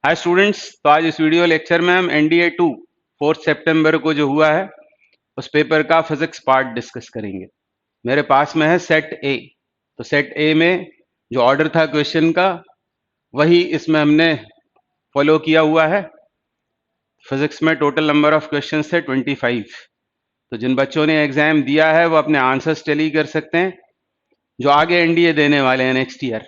Hi students, तो आज इस वीडियो लेक्चर में हम एनडीए 2 4 सितंबर को जो हुआ है उस पेपर का फिजिक्स पार्ट डिस्कस करेंगे। मेरे पास में है सेट ए। तो सेट ए में जो ऑर्डर था क्वेश्चन का वही इसमें हमने फॉलो किया हुआ है। फिजिक्स में टोटल नंबर ऑफ क्वेश्चन थे 25। तो जिन बच्चों ने एग्जाम दिया है वो अपने आंसर्स टेली कर सकते हैं। जो आगे एनडीए देने वाले हैं नेक्स्ट ईयर,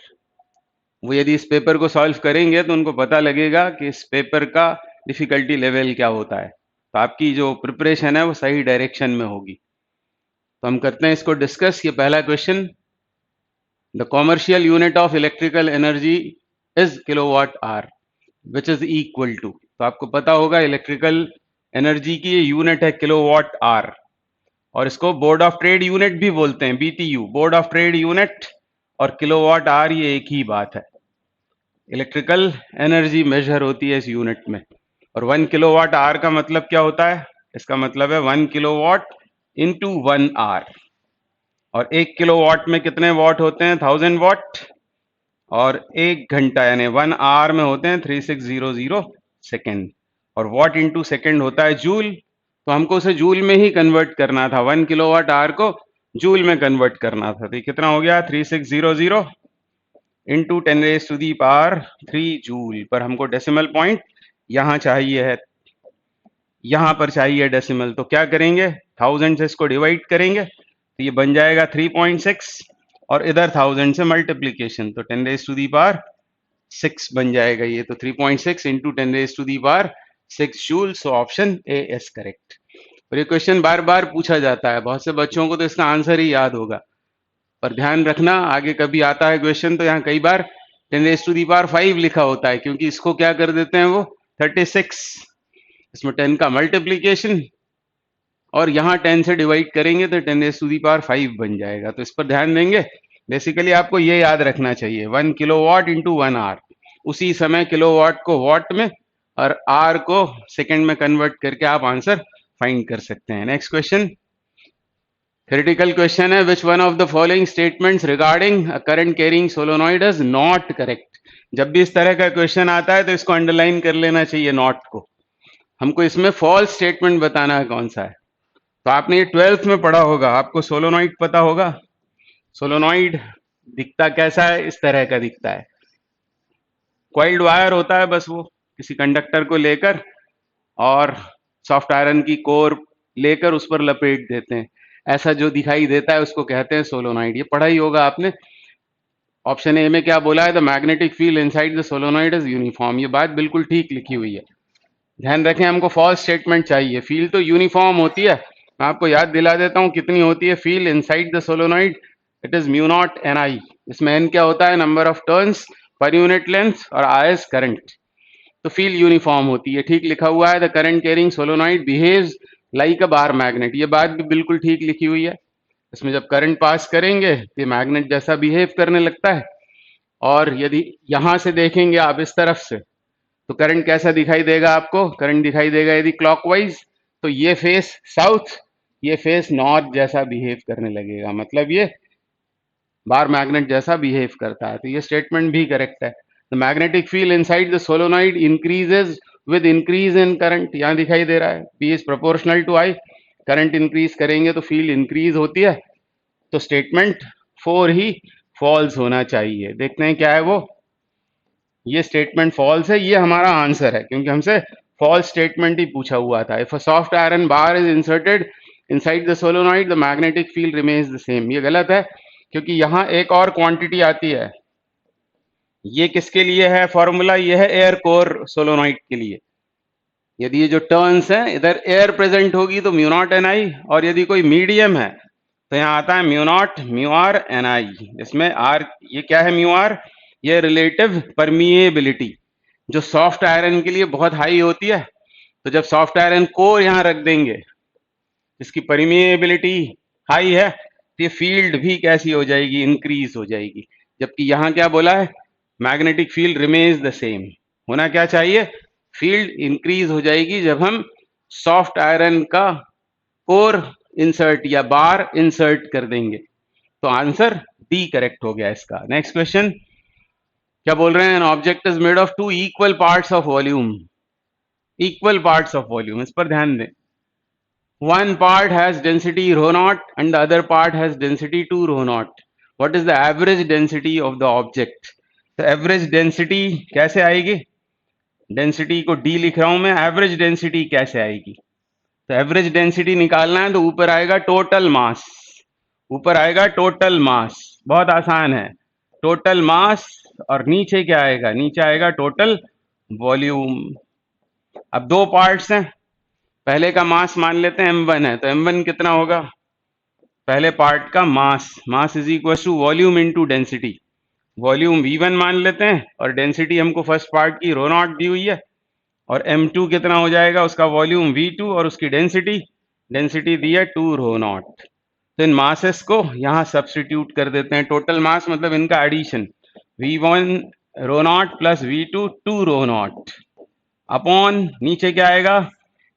वो यदि इस पेपर को सॉल्व करेंगे तो उनको पता लगेगा कि इस पेपर का डिफिकल्टी लेवल क्या होता है। तो आपकी जो प्रिपरेशन है वो सही डायरेक्शन में होगी। तो हम करते हैं इसको डिस्कस। ये पहला question, the commercial unit of electrical energy is kilowatt hour which is equal to. तो आपको पता होगा इलेक्ट्रिकल एनर्जी की ये यूनिट है किलोवाट आवर, और इसको बोर्ड ऑफ ट्रेड यूनिट भी बोलते हैं, BTU, board of trade unit. और किलोवाट आवर ये एक ही बात है। इलेक्ट्रिकल एनर्जी मेजर होती है इस यूनिट में। और 1 किलोवाट आवर का मतलब क्या होता है? इसका मतलब है 1 किलोवाट इंटू 1 आवर। और 1 किलोवाट में कितने वॉट होते हैं? 1000 वॉट। और 1 घंटा यानी 1 आवर में होते हैं 3600 सेकेंड। और वॉट इंटू सेकेंड होता है जूल। तो हमको उसे जूल में ही कन्वर्ट करना था, 1 किलोवाट आवर को जूल में कन्वर्ट करना था। तो ये कितना हो गया? 3600 इंटू 10⁻³ जूल। पर हमको डेसिमल पॉइंट यहां चाहिए है, यहां पर चाहिए डेसिमल। तो क्या करेंगे? 1000 से इसको डिवाइड करेंगे तो ये बन जाएगा 3.6, और इधर 1000 से मल्टीप्लीकेशन तो 10⁻6 बन जाएगा ये। तो 3.6 into 10⁻6 joule. So option A is correct. और ये क्वेश्चन बार बार पूछा जाता है, बहुत से बच्चों को तो इसका आंसर ही याद होगा। पर ध्यान रखना, आगे कभी आता है क्वेश्चन तो यहाँ कई बार 10⁵ लिखा होता है, क्योंकि इसको क्या कर देते हैं वो 36, इसमें 10 का मल्टीप्लीकेशन, और यहाँ 10 से डिवाइड करेंगे तो 10⁵ बन जाएगा। तो इस पर ध्यान देंगे। बेसिकली आपको ये याद रखना चाहिए, 1 किलोवाट इंटू 1 आवर। उसी समय किलोवाट को वॉट में और आर को सेकेंड में कन्वर्ट करके आप आंसर फाइंड कर सकते हैं। नेक्स्ट क्वेश्चन, थ्योरेटिकल क्वेश्चन है, विच one of the following statements regarding a current carrying solenoid is not correct. जब भी इस तरह का क्वेश्चन आता है तो इसको अंडरलाइन कर लेना चाहिए नॉट को। हमको इसमें फॉल्स स्टेटमेंट बताना है कौन सा है। तो आपने ये 12th में पढ़ा होगा, आपको सोलोनॉइड पता होगा। सोलोनॉइड दिखता कैसा है? इस तरह का दिखता है, कॉइल्ड वायर होता है बस, वो किसी कंडक्टर को लेकर और सॉफ्ट आयरन की कोर लेकर उस पर लपेट देते हैं। ऐसा जो दिखाई देता है उसको कहते हैं सोलोनॉइड। ये पढ़ा ही होगा आपने। ऑप्शन ए में क्या बोला है? The magnetic field inside the solenoid is uniform. ये बात बिल्कुल ठीक लिखी हुई है। ध्यान रखें, हमको फॉल्स स्टेटमेंट चाहिए। फील्ड तो यूनिफॉर्म होती है, मैं आपको याद दिला देता हूं कितनी होती है field inside the solenoid. It is mu naught n I. इसमें एन क्या होता है? Number of turns per unit length, और आई इज करंट। तो फील्ड यूनिफॉर्म होती है, ठीक लिखा हुआ है। The current carrying solenoid behaves like a bar magnet. ये बात भी बिल्कुल ठीक लिखी हुई है। इसमें जब करंट पास करेंगे तो मैग्नेट जैसा बिहेव करने लगता है। और यदि यहां से देखेंगे आप इस तरफ से तो करंट कैसा दिखाई देगा आपको? करंट दिखाई देगा यदि क्लॉकवाइज तो ये फेस साउथ, ये फेस नॉर्थ जैसा बिहेव करने लगेगा, मतलब ये बार मैग्नेट जैसा बिहेव करता है। तो ये स्टेटमेंट भी करेक्ट है। The magnetic field inside the solenoid increases with increase in current. यहाँ दिखाई दे रहा है P is proportional to I। Current increase करेंगे तो फील्ड इंक्रीज होती है। तो स्टेटमेंट 4 ही फॉल्स होना चाहिए। देखते हैं क्या है वो। ये स्टेटमेंट फॉल्स है, ये हमारा आंसर है, क्योंकि हमसे फॉल्स स्टेटमेंट ही पूछा हुआ था। If a soft iron bar is inserted inside the solenoid the magnetic field remains the same. ये गलत है, क्योंकि यहाँ एक और क्वांटिटी आती है। ये किसके लिए है फॉर्मूला? ये है एयर कोर सोलोनॉइड के लिए। यदि ये जो टर्न्स हैं इधर एयर प्रेजेंट होगी तो म्यू नॉट एन आई, और यदि कोई मीडियम है तो यहाँ आता है mu naught mu r n I. इसमें आर, ये क्या है? म्यू आर, ये रिलेटिव परमिएबिलिटी जो सॉफ्ट आयरन के लिए बहुत हाई होती है। तो जब सॉफ्ट आयरन कोर यहाँ रख देंगे, इसकी परमिएबिलिटी हाई है, तो ये फील्ड भी कैसी हो जाएगी? इंक्रीज हो जाएगी। जबकि यहाँ क्या बोला है? Magnetic field remains the same. होना क्या चाहिए? फील्ड इंक्रीज हो जाएगी जब हम सॉफ्ट आयरन का कोर इंसर्ट या बार इंसर्ट कर देंगे। तो आंसर डी करेक्ट हो गया इसका। नेक्स्ट क्वेश्चन, क्या बोल रहे हैं? An object is made of two equal parts of volume, equal parts of volume, इस पर ध्यान दें। One part has density rho naught and the other part has density 2 rho naught. What is the average density of the object? तो average density कैसे आएगी? Density को D लिख रहा हूं मैं, average density कैसे आएगी? तो average density निकालना है तो ऊपर आएगा total mass, ऊपर आएगा total mass, बहुत आसान है, total mass, और नीचे क्या आएगा? नीचे आएगा total volume। अब दो पार्ट्स हैं, पहले का मास मान लेते हैं m1 है, तो m1 कितना होगा? पहले पार्ट का mass is equal to volume into density, volume v1 मान लेते हैं और डेंसिटी हमको फर्स्ट पार्ट की रो नॉट दी हुई है, और m2 कितना हो जाएगा? उसका वॉल्यूम v2 और उसकी डेंसिटी दी है 2 रो नॉट। तो इन मासेस को यहाँ सब्स्टिट्यूट कर देते हैं, टोटल मास मतलब इनका addition, v1 rho naught plus v2 2 rho naught upon नीचे क्या आएगा?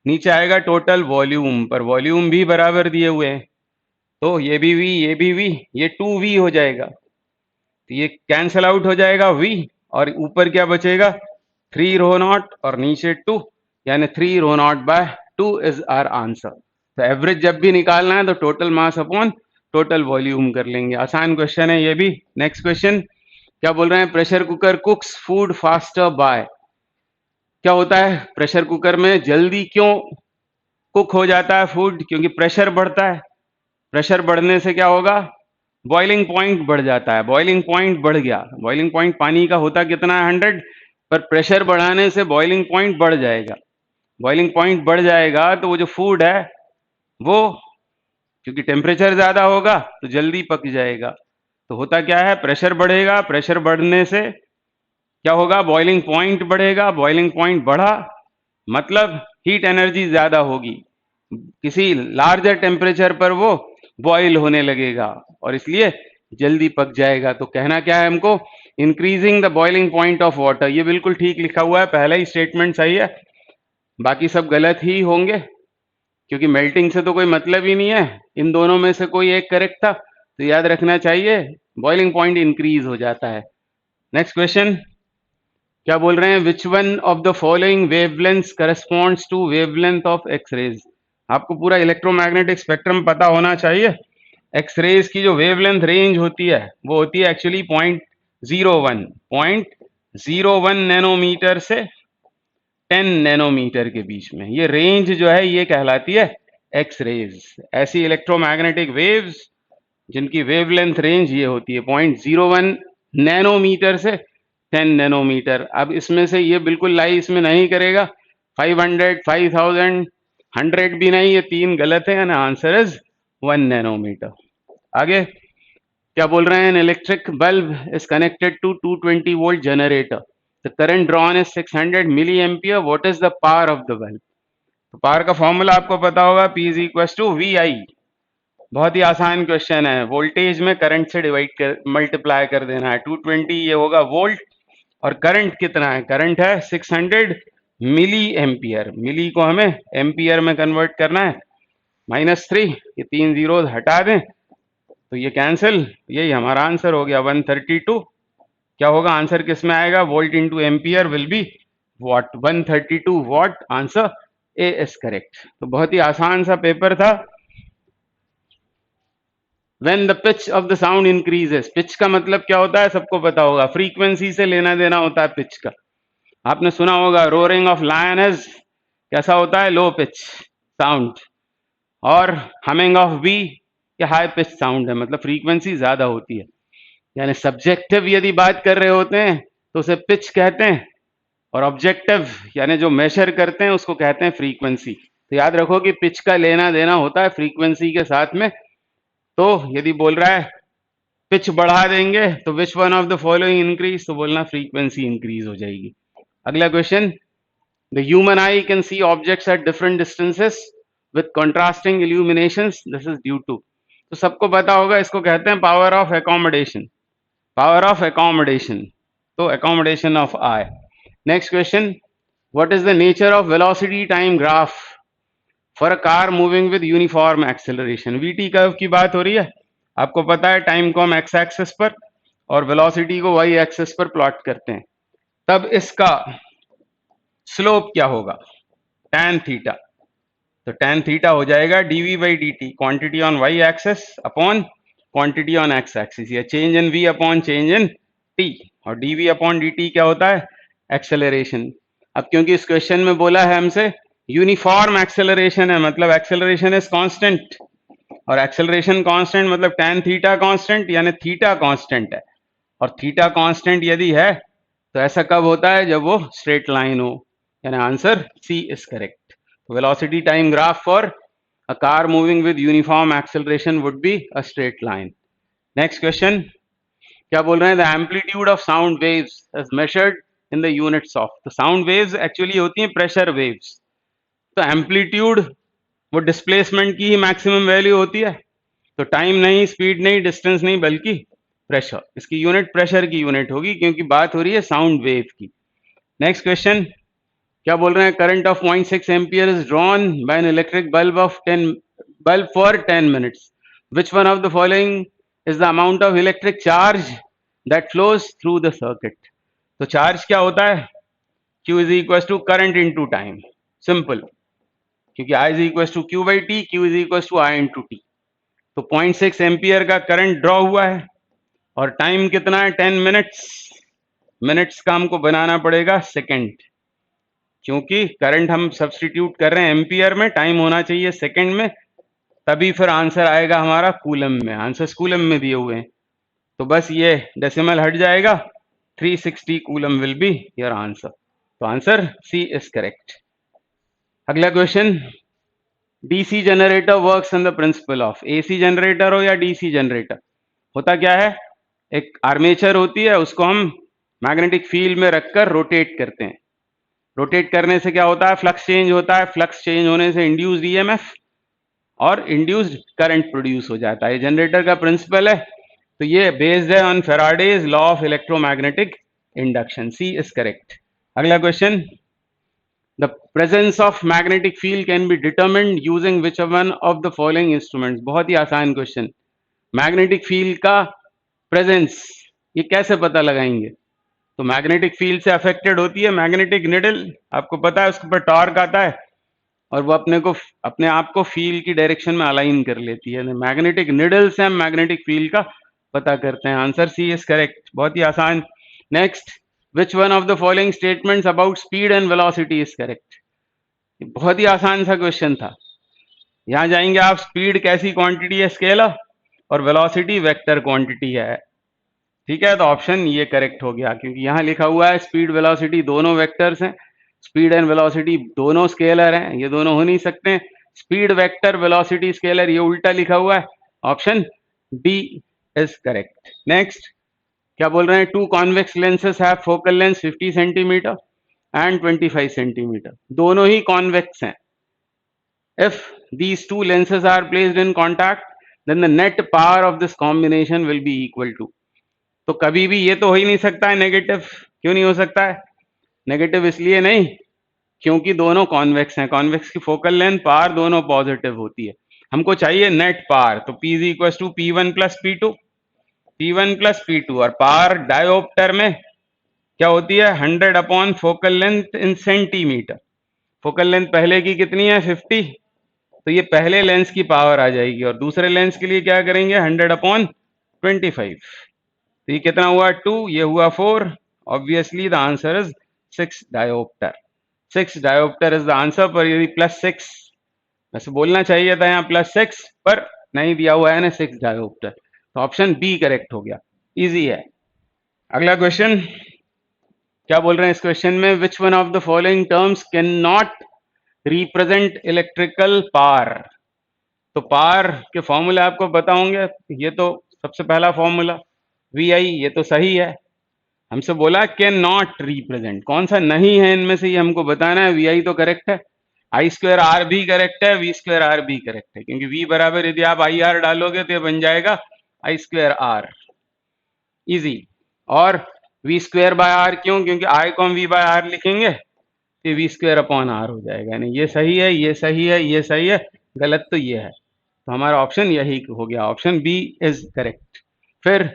नीचे आएगा टोटल वॉल्यूम, पर वॉल्यूम भी बराबर दिए हुए हैं, तो ये भी v, ये भी v, ये 2v हो जाएगा, तो ये कैंसल आउट हो जाएगा v, और ऊपर क्या बचेगा? 3 रो नॉट और नीचे 2, यानी 3 row naught by 2 is our answer. तो एवरेज जब भी निकालना है तो total mass upon total volume कर लेंगे। आसान क्वेश्चन है ये भी। नेक्स्ट क्वेश्चन क्या बोल रहे हैं? Pressure cooker cooks food faster by. क्या होता है प्रेशर कुकर में? जल्दी क्यों कुक हो जाता है फूड? क्योंकि प्रेशर बढ़ता है, प्रेशर बढ़ने से क्या होगा? बॉइलिंग पॉइंट बढ़ जाता है, बॉइलिंग पॉइंट बढ़ गया, बॉइलिंग पॉइंट पानी का होता कितना है? 100, पर प्रेशर बढ़ाने से बॉइलिंग पॉइंट बढ़ जाएगा, बॉइलिंग पॉइंट बढ़ जाएगा तो वो जो फूड है वो, क्योंकि टेम्परेचर ज्यादा होगा तो जल्दी पक जाएगा। तो होता क्या है? प्रेशर बढ़ेगा, प्रेशर बढ़ने से क्या होगा? बॉइलिंग पॉइंट बढ़ेगा, बॉइलिंग पॉइंट बढ़ा मतलब हीट एनर्जी ज्यादा होगी, किसी लार्जर टेम्परेचर पर वो बॉयल होने लगेगा और इसलिए जल्दी पक जाएगा। तो कहना क्या है हमको? Increasing the boiling point of water. ये बिल्कुल ठीक लिखा हुआ है, पहला ही स्टेटमेंट सही है, बाकी सब गलत ही होंगे, क्योंकि मेल्टिंग से तो कोई मतलब ही नहीं है, इन दोनों में से कोई एक करेक्ट था, तो याद रखना चाहिए बॉइलिंग पॉइंट इंक्रीज हो जाता है। नेक्स्ट क्वेश्चन क्या बोल रहे हैं? Which one of the following wavelength corresponds to wavelength of X rays. आपको पूरा इलेक्ट्रोमैग्नेटिक स्पेक्ट्रम पता होना चाहिए। एक्स रेज की जो वेवलेंथ रेंज होती है वो होती है एक्चुअली 0.01 नैनोमीटर से 10 नैनोमीटर के बीच में, ये रेंज जो है ये कहलाती है एक्स रेज। ऐसी इलेक्ट्रोमैग्नेटिक वेव्स जिनकी वेवलेंथ रेंज ये होती है 0.01 नैनोमीटर से 10 नैनोमीटर। अब इसमें से ये बिल्कुल लाई इसमें नहीं करेगा, 500, 5000, 100 भी नहीं, ये तीन गलत है, ना आंसर इज 1 नैनोमीटर। आगे क्या बोल रहे हैं? An electric bulb is connected to 220 volt generator, the current drawn is 600 milliampere, what is the power of the bulb. तो पावर का फॉर्मूला आपको पता होगा, P is equal to VI। बहुत ही आसान क्वेश्चन है, वोल्टेज में करंट से डिवाइड कर मल्टीप्लाई कर देना है, 220 ये होगा वोल्ट, और करंट कितना है? करंट है 600 मिली एम्पियर, मिली को हमें एम्पियर में कन्वर्ट करना है, -3, ये 3 जीरो हटा दें तो ये कैंसिल, यही हमारा आंसर हो गया 132। क्या होगा आंसर? किस में आएगा? Volt into ampere will be what, 132 what. Answer A is correct. तो बहुत ही आसान सा पेपर था। When the pitch of the sound increases, pitch का मतलब क्या होता है? सबको पता होगा, फ्रीक्वेंसी से लेना देना होता है पिच का। आपने सुना होगा रोरिंग ऑफ लायन इज कैसा होता है? लो पिच साउंड, और हमिंग ऑफ बी क्या हाई पिच साउंड है, मतलब फ्रीक्वेंसी ज्यादा होती है। यानी सब्जेक्टिव यदि बात कर रहे होते हैं तो उसे पिच कहते हैं, और ऑब्जेक्टिव यानी जो मेजर करते हैं उसको कहते हैं फ्रीक्वेंसी। तो याद रखो कि पिच का लेना देना होता है फ्रीक्वेंसी के साथ में। तो यदि बोल रहा है पिच बढ़ा देंगे तो which one of the following increase, तो बोलना फ्रीक्वेंसी इंक्रीज हो जाएगी। अगला question, the human eye can see objects at different distances with contrasting illuminations, this is due to. तो सबको पता होगा, इसको कहते हैं power of accommodation, power of accommodation, तो accommodation of eye. Next question, what is the nature of velocity time graph for a car moving with uniform acceleration. VT curve की बात हो रही है, आपको पता है टाइम को हम एक्स एक्सिस पर और वेलोसिटी को वाई एक्सिस पर प्लॉट करते हैं, तब इसका स्लोप क्या होगा? tan theta. तो tan थीटा हो जाएगा dv by dt, quantity on Y axis upon quantity on X axis, या change in v upon change in t, और dv अपॉन dt क्या होता है? एक्सेलरेशन। अब क्योंकि इस क्वेश्चन में बोला है हमसे यूनिफॉर्म एक्सेलरेशन है, मतलब एक्सेलरेशन इज कांस्टेंट, और एक्सेलरेशन कांस्टेंट मतलब tan थीटा कांस्टेंट, यानी थीटा कांस्टेंट है, और थीटा कांस्टेंट यदि है तो ऐसा कब होता है? जब वो स्ट्रेट लाइन हो, यानी answer C is correct. Velocity time graph for a car moving with uniform acceleration would be a straight line. Next question क्या बोल रहे हैं? The amplitude of sound waves is measured in the units of. तो sound waves actually होती हैं pressure waves, तो amplitude वो displacement की ही मैक्सिमम वैल्यू होती है, तो टाइम नहीं, स्पीड नहीं, डिस्टेंस नहीं, बल्कि प्रेशर। इसकी यूनिट प्रेशर की यूनिट होगी, क्योंकि बात हो रही है साउंड वेव की। नेक्स्ट क्वेश्चन क्या बोल रहे हैं? Current of 0.6 ampere is drawn by an electric bulb for 10 minutes, which one of the following is the amount of electric charge that flows through the circuit. तो charge क्या होता है? Q is equal to current into time, simple, क्योंकि I is equal to Q by T, Q is equal to I into T. तो 0.6 ampere का current draw हुआ है, और टाइम कितना है? 10 मिनट्स। मिनट्स का हमको बनाना पड़ेगा सेकंड, क्योंकि करंट हम सब्स्टिट्यूट कर रहे हैं एम्पियर में, टाइम होना चाहिए सेकंड में, तभी फिर आंसर आएगा हमारा कूलम में। आंसर कूलम में दिए हुए हैं, तो बस ये डेसिमल हट जाएगा, 360 coulomb will be your answer. तो आंसर सी इज करेक्ट। अगला question, DC generator works on the principle of. AC generator हो या डीसी जनरेटर, होता क्या है? एक आर्मेचर होती है, उसको हम मैग्नेटिक फील्ड में रखकर रोटेट करते हैं। रोटेट करने से क्या होता है? फ्लक्स चेंज होता है, फ्लक्स चेंज होने से इंड्यूस्ड ईएमएफ और इंड्यूस्ड करंट प्रोड्यूस हो जाता है। जनरेटर का प्रिंसिपल है, तो ये बेस्ड है on Faraday's law of electromagnetic induction. C is correct. अगला question, the presence of magnetic field can be determined using which one of the following instruments. बहुत ही आसान क्वेश्चन। मैग्नेटिक फील्ड का प्रेजेंस ये कैसे पता लगाएंगे? तो मैग्नेटिक फील्ड से अफेक्टेड होती है मैग्नेटिक निडल, आपको पता है उसके ऊपर टॉर्क आता है, और वो अपने आप को फील्ड की डायरेक्शन में अलाइन कर लेती है। मैग्नेटिक निडल से हम मैग्नेटिक फील्ड का पता करते हैं। आंसर सी इज करेक्ट, बहुत ही आसान। Next, which one of the following statements about speed and velocity is correct. बहुत ही आसान सा क्वेश्चन था। यहां जाएंगे आप, स्पीड कैसी क्वांटिटी है? स्केलर, और वेलोसिटी वेक्टर क्वांटिटी है, ठीक है। तो ऑप्शन ये करेक्ट हो गया, क्योंकि यहां लिखा हुआ है स्पीड वेलोसिटी दोनों वेक्टर्स हैं, स्पीड एंड वेलोसिटी दोनों स्केलर हैं, ये दोनों हो नहीं सकते। स्पीड वेक्टर, वेलोसिटी स्केलर, ये उल्टा लिखा हुआ है। Option D is correct. Next क्या बोल रहे हैं? Two convex lenses have focal length 50 centimetre and 25 centimetre, दोनों ही कॉन्वेक्स हैं। If these two lenses are placed in contact, then the net power of this combination will be equal to। तो कभी भी ये तो हो ही नहीं सकता है नेगेटिव। क्यों नहीं हो सकता है नेगेटिव? इसलिए नहीं क्योंकि दोनों कॉन्वेक्स हैं, कॉन्वेक्स की फोकल लेंथ पावर दोनों पॉजिटिव होती है। हमको चाहिए नेट पावर, तो P is equal to P1 plus P2, P1 plus P2, और पावर डायोप्टर में क्या होती है? 100 upon focal length in centimetre. Focal length पहले की कितनी है? 50, तो ये पहले लेंस की पावर आ जाएगी, और दूसरे लेंस के लिए क्या करेंगे? 100 अपॉन 25, तो ये कितना हुआ? 2, ये हुआ 4। Obviously the answer is 6 dioptre. 6 dioptre is the answer. पर यदि +6, वैसे बोलना चाहिए था यहाँ +6, पर नहीं दिया हुआ है ना 6 डायोप्टर, तो ऑप्शन बी करेक्ट हो गया। इजी है। अगला क्वेश्चन क्या बोल रहे हैं इस क्वेश्चन में? विच one of the following terms can not represent electrical power. तो पावर के फॉर्मूला आपको पता होंगे, ये तो सबसे पहला फॉर्मूला VI, ये तो सही है। हमसे बोला कैन नॉट रिप्रेजेंट, कौन सा नहीं है इनमें से ये हमको बताना है। VI तो करेक्ट है, I²R भी करेक्ट है, V²R भी करेक्ट है, क्योंकि V बराबर यदि आप IR डालोगे तो ये बन जाएगा I²R, इजी। और V²/R क्यों? क्योंकि I को हम V/R लिखेंगे तो V²/R हो जाएगा। नहीं, ये सही है, ये सही है, ये सही है, गलत तो ये है, तो हमारा ऑप्शन यही हो गया, ऑप्शन बी इज करेक्ट। फिर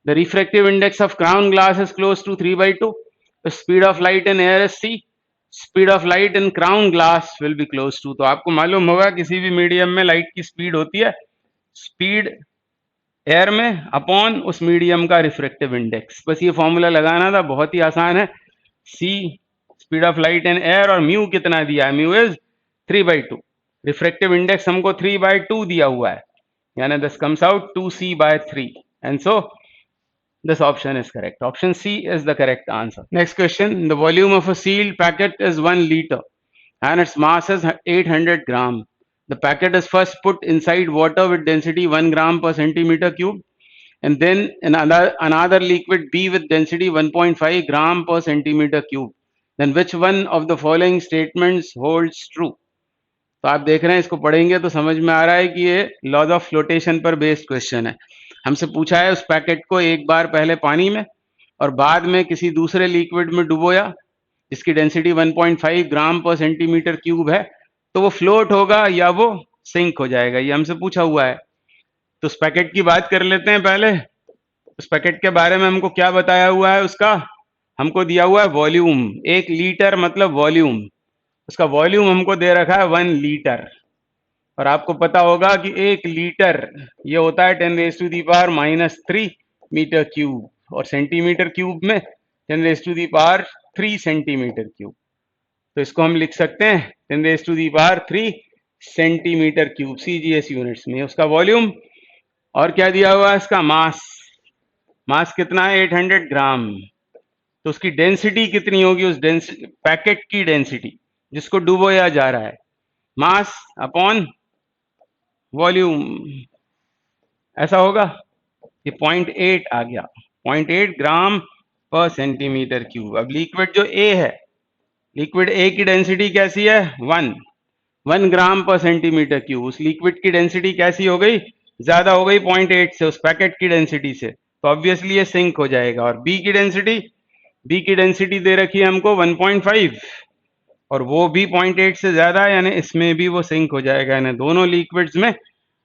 The refractive index of crown glass is close to 3/2. The speed of light in air is c. Speed of light in crown glass will be close to. तो आपको मालूम होगा किसी भी medium में light की speed होती है, स्पीड एयर में अपॉन उस मीडियम का रिफ्रैक्टिव इंडेक्स. बस ये फॉर्मूला लगाना था, बहुत ही आसान है. c speed of light in air और म्यू कितना दिया है, म्यू इज 3/2. रिफ्रैक्टिव इंडेक्स हमको 3/2 दिया हुआ है, यानी this comes out 2c/3, and so this option is correct. Option C is the correct answer. Next question. The volume of a sealed packet is 1 liter and its mass is 800 gram. The packet is first put inside water with density 1 gram per centimeter cube, and then another liquid B with density 1.5 gram per centimeter cube. Then which one of the following statements holds true? तो आप देख रहे हैं, इसको पढ़ेंगे तो समझ में आ रहा है कि ये लॉज ऑफ फ्लोटेशन पर बेस्ड क्वेश्चन है. हमसे पूछा है उस पैकेट को एक बार पहले पानी में और बाद में किसी दूसरे लिक्विड में डुबोया जिसकी डेंसिटी 1.5 ग्राम पर सेंटीमीटर क्यूब है, तो वो फ्लोट होगा या वो सिंक हो जाएगा, ये हमसे पूछा हुआ है. तो उस पैकेट की बात कर लेते हैं पहले. उस पैकेट के बारे में हमको क्या बताया हुआ है, उसका हमको दिया हुआ है वॉल्यूम. 1 लीटर मतलब वॉल्यूम, उसका वॉल्यूम हमको दे रखा है 1 लीटर. और आपको पता होगा कि 1 लीटर ये होता है 10⁻³ मीटर क्यूब, और सेंटीमीटर क्यूब में 10⁻³ सेंटीमीटर क्यूब. तो इसको हम लिख सकते हैं 10⁻³ सेंटीमीटर क्यूब CGS यूनिट्स में. उसका वॉल्यूम और क्या दिया हुआ है, इसका मास. मास कितना है, 800 ग्राम. तो उसकी डेंसिटी कितनी होगी, उस पैकेट की डेंसिटी जिसको डुबोया जा रहा है, मास अपॉन वॉल्यूम, ऐसा होगा. ये 0.8 आ गया, 0.8 ग्राम पर सेंटीमीटर क्यूब. अब लिक्विड जो A है, लिक्विड A की डेंसिटी कैसी है, 1 ग्राम पर सेंटीमीटर क्यूब. उस लिक्विड की डेंसिटी कैसी हो गई, ज्यादा हो गई 0.8 से, उस पैकेट की डेंसिटी से, तो ऑब्वियसली ये सिंक हो जाएगा. और B की डेंसिटी दे रखी है हमको 1.5 और वो भी 0.8 से ज्यादा है, यानी इसमें भी वो सिंक हो जाएगा, यानी दोनों लिक्विड्स में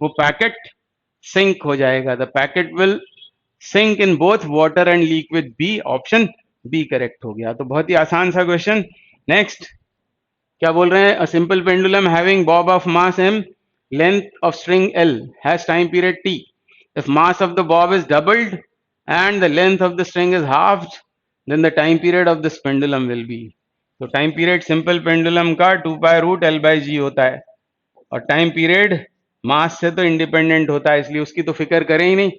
वो पैकेट सिंक हो जाएगा. The packet will sink in both water and liquid B. Option B correct हो गया. तो बहुत ही आसान सा क्वेश्चन. नेक्स्ट क्या बोल रहे हैं, a simple pendulum having bob of mass m, length of string L has time period T. If mass of the bob is doubled and the length of the string is halved, then the time period of this pendulum will be. तो time period simple pendulum का 2π√L/g होता है, और time period मास से तो independent होता है, इसलिए उसकी तो फिक्र करें ही नहीं.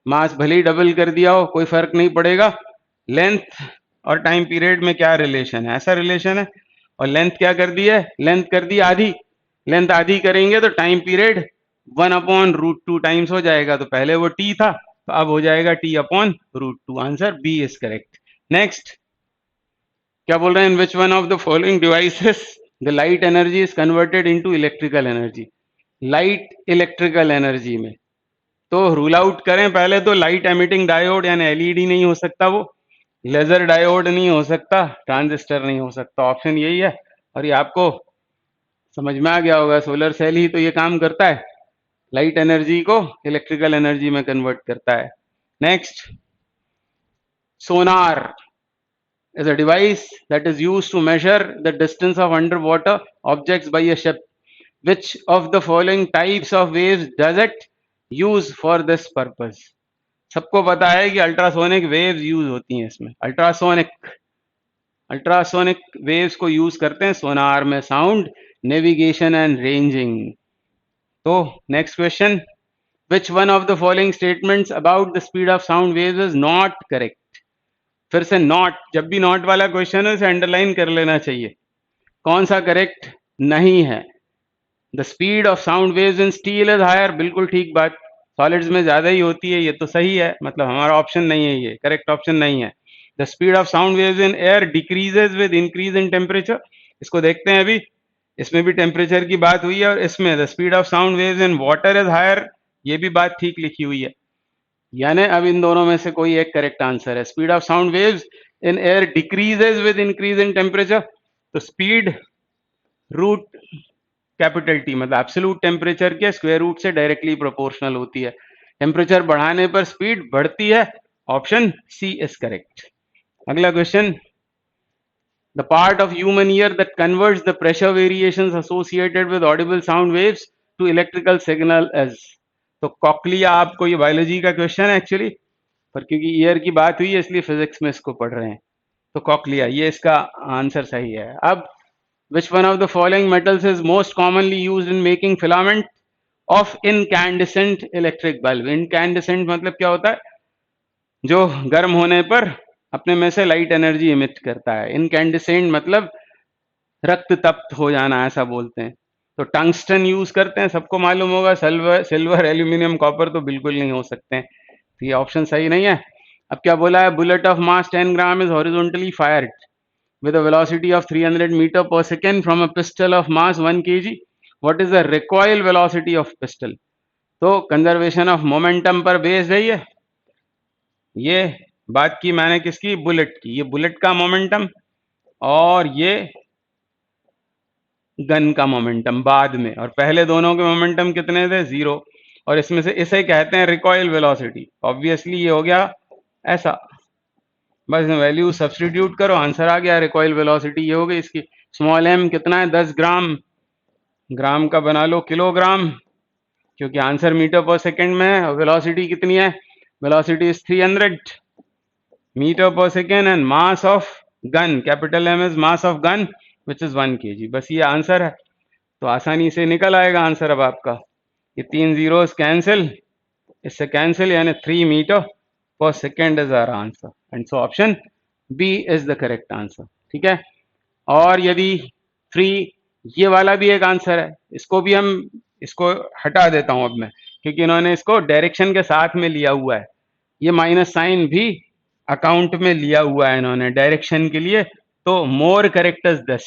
मास भले ही डबल कर दिया हो, कोई फर्क नहीं पड़ेगा. लेंथ और टाइम पीरियड में क्या रिलेशन है, ऐसा रिलेशन है. और लेंथ क्या कर दी है, लेंथ कर दी आधी. लेंथ आधी करेंगे तो टाइम पीरियड 1/√2 टाइम्स हो जाएगा. तो पहले वो t था, तो अब हो जाएगा t/√2. Answer B is correct. Next क्या बोल रहे हैं, in which one of the following devices the light energy is converted into electrical energy. Light electrical energy में तो रूल आउट करें पहले तो. लाइट एमिटिंग डायोड यानी एलईडी नहीं हो सकता, वो लेजर डायोड नहीं हो सकता, ट्रांजिस्टर नहीं हो सकता. ऑप्शन यही है, और ये आपको समझ में आ गया होगा. सोलर सेल ही तो ये काम करता है, लाइट एनर्जी को इलेक्ट्रिकल एनर्जी में कन्वर्ट करता है. Next, Sonar is a device that is used to measure the distance of underwater objects by a ship. Which of the following types of waves does it use for this purpose? सबको पता है कि ultrasonic waves use होती हैं इसमें. Ultrasonic waves को use करते हैं सोनार में, साउंड नेविगेशन एंड रेंजिंग. तो next question, which one of the following statements about the speed of sound waves is not correct. फिर से नॉट, जब भी नॉट वाला क्वेश्चन है उसे अंडरलाइन कर लेना चाहिए. कौन सा करेक्ट नहीं है. The speed of sound waves in steel is higher, बिल्कुल ठीक बात, सॉलिड्स में ज्यादा ही होती है, ये तो सही है, मतलब हमारा ऑप्शन नहीं है, ये करेक्ट ऑप्शन नहीं है. The speed of sound waves in air decreases with increase in temperature. इसको देखते हैं अभी, इसमें भी टेम्परेचर की बात हुई है, और इसमें the speed of sound waves in water is higher, ये भी बात ठीक लिखी हुई है. यानी अब इन दोनों में से कोई एक करेक्ट आंसर है. Speed of sound waves in air decreases with increase in temperature. तो स्पीड रूट कैपिटल टी मतलब एब्सोल्यूट टेम्परेचर के स्क्वायर रूट से डायरेक्टली प्रोपोर्शनल होती है. टेम्परेचर बढ़ाने पर स्पीड बढ़ती है, ऑप्शन सी इज करेक्ट। अगला question, the part of human ear that converts the pressure variations associated with audible sound waves to electrical signal is, तो कॉकलिया, आपको ये बायोलॉजी का क्वेश्चन है एक्चुअली, पर क्योंकि ईयर की बात हुई है इसलिए फिजिक्स में इसको पढ़ रहे हैं। तो कॉकलिया, ये इसका आंसर सही है। अब which one of the following metals is most commonly used in making filament of incandescent electric bulb? incandescent मतलब क्या होता है? जो गर्म होने पर अपने में से लाइट एनर्जी इमिट करता है। इनकैंडिसेंट मतलब रक्त तप्त हो जाना, ऐसा बोलते हैं। तो टंगस्टन यूज करते हैं, सबको मालूम होगा। सिल्वर एल्यूमिनियम कॉपर तो बिल्कुल नहीं हो सकते हैं, तो ये ऑप्शन सही नहीं है। अब क्या बोला है, bullet of mass 10 gram is horizontally fired with a velocity of 300 meter per second from a pistol of mass 1 kg. What is the recoil velocity of pistol? तो कंजर्वेशन ऑफ मोमेंटम पर based है ये बात की मैंने किसकी, bullet की। ये बुलेट का मोमेंटम और ये गन का मोमेंटम बाद में, और पहले दोनों के मोमेंटम कितने थे, 0। और इसमें से इसे कहते हैं रिकॉइल वेलोसिटी। ऑब्वियसली ये हो गया ऐसा, बस वैल्यू सब्स्टिट्यूट करो, आंसर आ गया। रिकॉइल वेलोसिटी ये हो गई इसकी। स्मॉल एम कितना है, 10 ग्राम, ग्राम का बना लो किलोग्राम, क्योंकि आंसर मीटर पर सेकंड में है। और वेलोसिटी कितनी है, velocity is 300 metre per second and mass of gun, capital M is mass of gun which is 1 kg। बस ये आंसर है, तो आसानी से निकल आएगा आंसर अब आपका। ये 3 जीरोस कैंसिल, इससे कैंसिल, यानी 3 metre per second is our answer, and so option B is the correct answer. ठीक है। और यदि 3, ये वाला भी एक आंसर है, इसको भी हम, इसको हटा देता हूं अब मैं, क्योंकि इन्होंने इसको डायरेक्शन के साथ में लिया हुआ है। ये माइनस साइन भी अकाउंट में लिया हुआ है इन्होंने डायरेक्शन के लिए। तो more correct is this,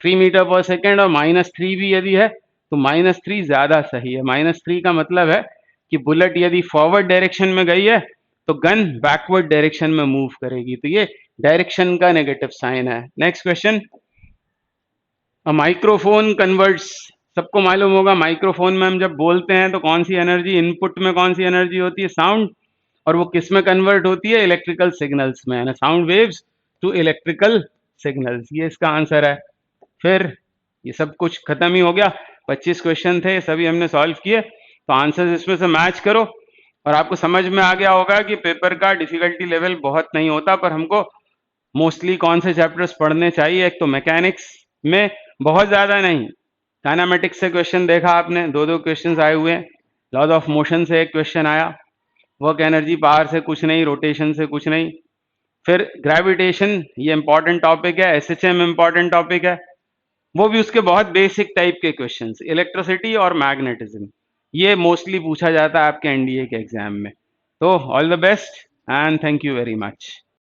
3 metre per second, और -3 भी यदि है तो -3 ज्यादा सही है। -3 का मतलब है कि बुलेट यदि फॉरवर्ड डायरेक्शन में गई है तो गन बैकवर्ड डायरेक्शन में मूव करेगी, तो ये डायरेक्शन का नेगेटिव साइन है। नेक्स्ट क्वेश्चन, माइक्रोफोन कन्वर्ट्स, सबको मालूम होगा माइक्रोफोन में हम जब बोलते हैं तो कौन सी एनर्जी, इनपुट में कौन सी एनर्जी होती है, साउंड, और वो किस में कन्वर्ट होती है, इलेक्ट्रिकल सिग्नल्स में, यानी sound waves to electrical signals, ये इसका आंसर है। फिर ये सब कुछ खत्म ही हो गया, 25 क्वेश्चन थे, सभी हमने सॉल्व किए। तो आंसर इसमें से मैच करो, और आपको समझ में आ गया होगा कि पेपर का डिफिकल्टी लेवल बहुत नहीं होता, पर हमको मोस्टली कौन से चैप्टर्स पढ़ने चाहिए। एक तो मैकेनिक्स में बहुत ज्यादा नहीं, काइनेमेटिक्स से क्वेश्चन देखा आपने, 2-2 क्वेश्चंस आए हुए हैं। लॉज ऑफ मोशन से एक क्वेश्चन आया, वर्क एनर्जी पावर से कुछ नहीं, रोटेशन से कुछ नहीं। फिर ग्रेविटेशन, ये इंपॉर्टेंट टॉपिक है, एसएचएम इंपॉर्टेंट टॉपिक है, वो भी उसके बहुत बेसिक टाइप के क्वेश्चंस। इलेक्ट्रिसिटी और मैग्नेटिज्म, ये मोस्टली पूछा जाता है आपके एनडीए के एग्जाम में। तो all the best and thank you very much.